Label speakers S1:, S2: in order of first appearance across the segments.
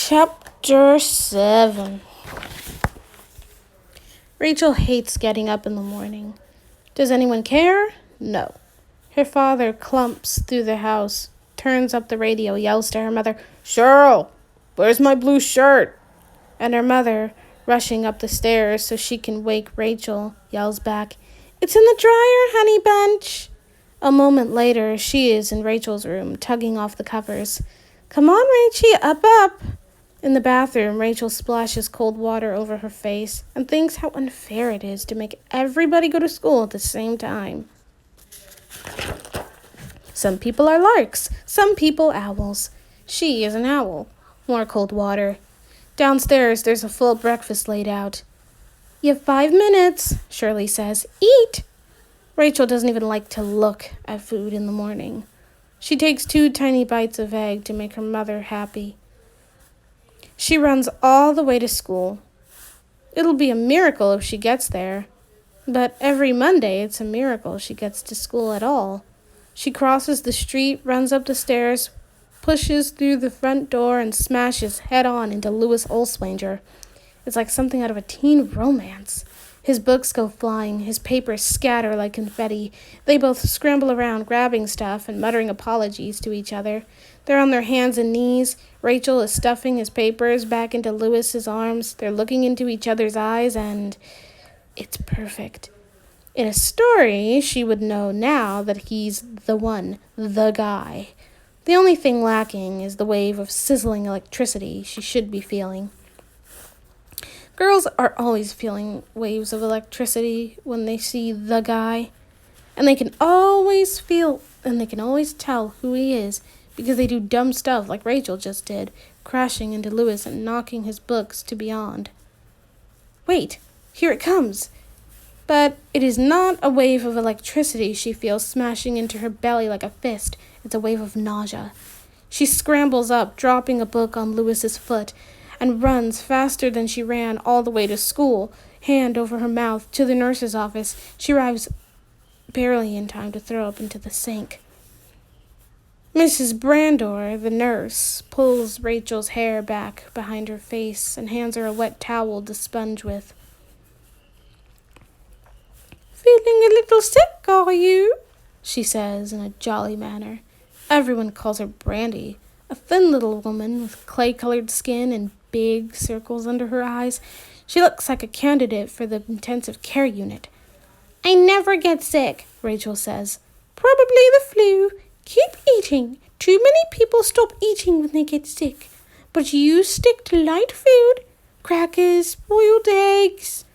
S1: Chapter 7. Rachel hates getting up in the morning. Does anyone care? No. Her father clumps through the house, turns up the radio, yells to her mother, "Cheryl, where's my blue shirt?" And her mother, rushing up the stairs so she can wake Rachel, yells back, "It's in the dryer, honey bunch." A moment later, she is in Rachel's room, tugging off the covers. "Come on, Rachie, up. In the bathroom, Rachel splashes cold water over her face and thinks how unfair it is to make everybody go to school at the same time. Some people are larks, some people owls. She is an owl. More cold water. Downstairs, there's a full breakfast laid out. "You have 5 minutes," Shirley says. "Eat." Rachel doesn't even like to look at food in the morning. She takes 2 tiny bites of egg to make her mother happy. She runs all the way to school. It'll be a miracle if she gets there. But every Monday, it's a miracle she gets to school at all. She crosses the street, runs up the stairs, pushes through the front door, and smashes head-on into Louis Olswanger. It's like something out of a teen romance. His books go flying, his papers scatter like confetti. They both scramble around, grabbing stuff and muttering apologies to each other. They're on their hands and knees. Rachel is stuffing his papers back into Louis's arms. They're looking into each other's eyes, and it's perfect. In a story, she would know now that he's the one, the guy. The only thing lacking is the wave of sizzling electricity she should be feeling. Girls are always feeling waves of electricity when they see the guy. And they can always tell who he is because they do dumb stuff like Rachel just did, crashing into Louis and knocking his books to beyond. Wait, here it comes. But it is not a wave of electricity she feels smashing into her belly like a fist. It's a wave of nausea. She scrambles up, dropping a book on Louis's foot, and runs faster than she ran all the way to school, hand over her mouth, to the nurse's office. She arrives barely in time to throw up into the sink. Mrs. Brandor, the nurse, pulls Rachel's hair back behind her face and hands her a wet towel to sponge with. "Feeling a little sick, are you?" she says in a jolly manner. Everyone calls her Brandy, a thin little woman with clay-colored skin and big circles under her eyes. She looks like a candidate for the intensive care unit. "I never get sick," Rachel says. "Probably the flu. Keep eating. Too many people stop eating when they get sick. But you stick to light food. Crackers, boiled eggs."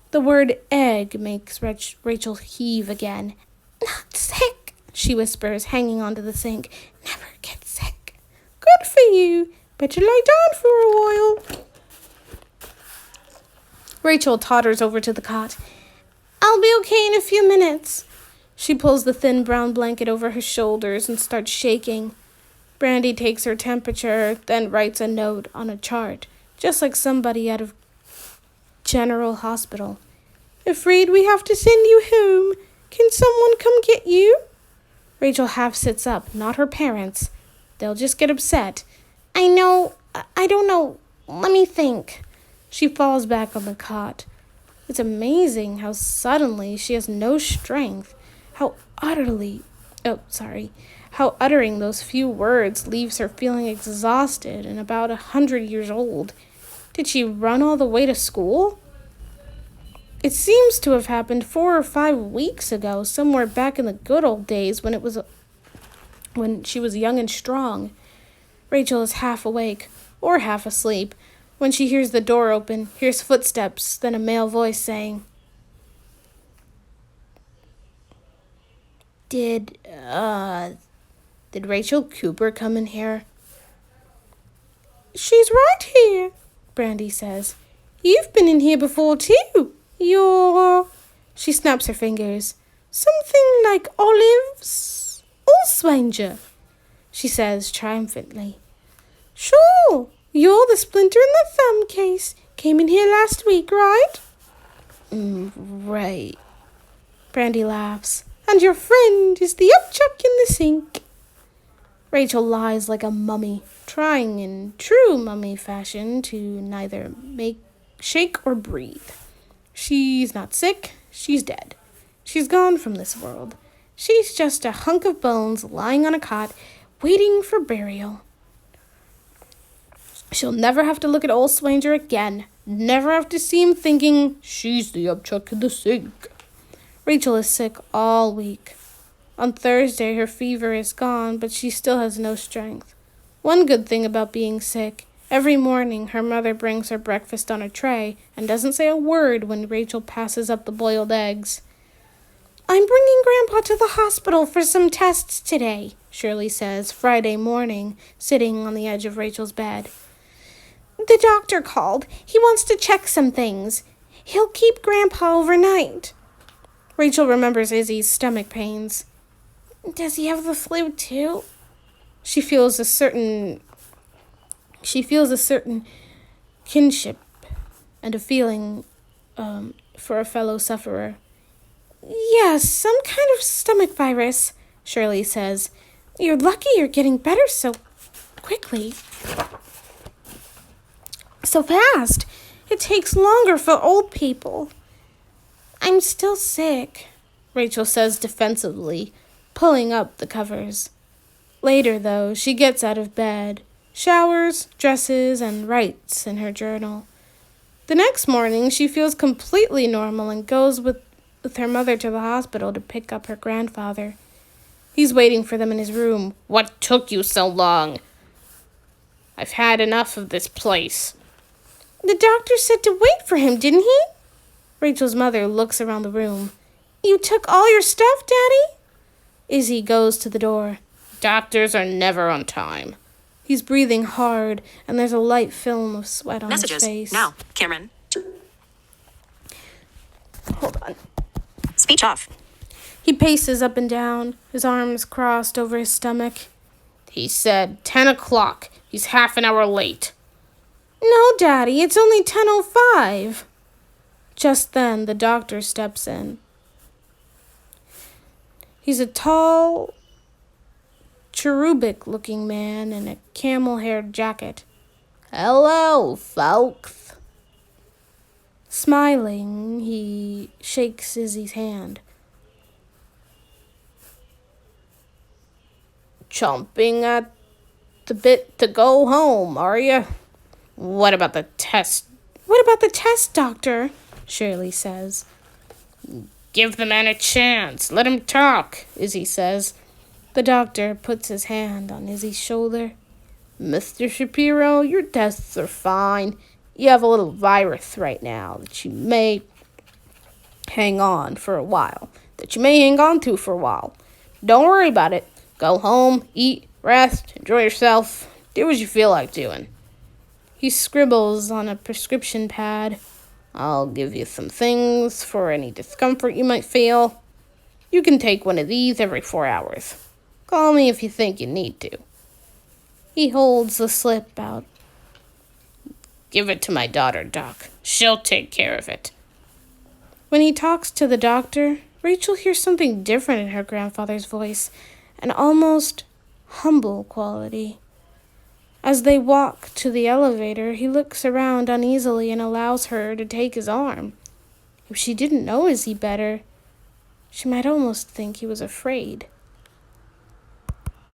S1: The word egg makes Rachel heave again. "Not sick," she whispers, hanging onto the sink. "Never get sick." "Good for you. Better lie down for a while." Rachel totters over to the cot. "I'll be okay in a few minutes." She pulls the thin brown blanket over her shoulders and starts shaking. Brandy takes her temperature, then writes a note on a chart, just like somebody out of General Hospital. "Afraid we have to send you home. Can someone come get you?" Rachel half sits up, not her parents. They'll just get upset. I don't know. Let me think." She falls back on the cot. It's amazing how suddenly she has no strength. How uttering those few words leaves her feeling exhausted and about 100 years old. Did she run all the way to school? It seems to have happened 4 or 5 weeks ago, somewhere back in the good old days when she was young and strong. Rachel is half awake, or half asleep, when she hears the door open, hears footsteps, then a male voice saying, Did Rachel Cooper come in here?" "She's right here," Brandy says. "You've been in here before, too. You're..." She snaps her fingers. "Something like Olives Olswanger," she says triumphantly. "Sure, you're the splinter in the thumb case. Came in here last week, right?"
S2: Right.
S1: Brandy laughs. "And your friend is the upchuck in the sink." Rachel lies like a mummy, trying in true mummy fashion to neither shake or breathe. She's not sick, she's dead. She's gone from this world. She's just a hunk of bones lying on a cot, waiting for burial. She'll never have to look at old Swanger again. Never have to see him thinking, she's the upchuck in the sink. Rachel is sick all week. On Thursday, her fever is gone, but she still has no strength. One good thing about being sick, every morning her mother brings her breakfast on a tray and doesn't say a word when Rachel passes up the boiled eggs. I'm bringing Grandpa to the hospital for some tests today, Shirley says, Friday morning, sitting on the edge of Rachel's bed. The doctor called. He wants to check some things. He'll keep Grandpa overnight. Rachel remembers Izzy's stomach pains. Does he have the flu too? She feels a certain kinship and a feeling for a fellow sufferer. Yes, some kind of stomach virus, Shirley says. You're lucky you're getting better so quickly. So fast. It takes longer for old people. I'm still sick, Rachel says defensively, pulling up the covers. Later, though, she gets out of bed, showers, dresses, and writes in her journal. The next morning, she feels completely normal and goes with her mother to the hospital to pick up her grandfather. He's waiting for them in his room. What took you so long? I've had enough of this place. The doctor said to wait for him, didn't he? Rachel's mother looks around the room. You took all your stuff, Daddy? Izzy goes to the door. Doctors are never on time. He's breathing hard, and there's a light film of sweat on his face.
S2: Messages. Now, Cameron.
S1: Hold on.
S2: Speech off.
S1: He paces up and down, his arms crossed over his stomach. He said 10 o'clock. He's half an hour late. No, Daddy, it's only 10:05. Just then, the doctor steps in. He's a tall, cherubic-looking man in a camel-haired jacket. Hello, folks. Smiling, he shakes Izzy's hand. Chomping at the bit to go home, are you? What about the test? What about the test, Doctor? Shirley says. Give the man a chance. Let him talk, Izzy says. The doctor puts his hand on Izzy's shoulder. Mr. Shapiro, your tests are fine. You have a little virus right now that you may hang on to for a while. Don't worry about it. Go home, eat, rest, enjoy yourself. Do what you feel like doing. He scribbles on a prescription pad. I'll give you some things for any discomfort you might feel. You can take one of these every 4 hours. Call me if you think you need to. He holds the slip out. Give it to my daughter, Doc. She'll take care of it. When he talks to the doctor, Rachel hears something different in her grandfather's voice, an almost humble quality. As they walk to the elevator, he looks around uneasily and allows her to take his arm. If she didn't know Izzy better, she might almost think he was afraid.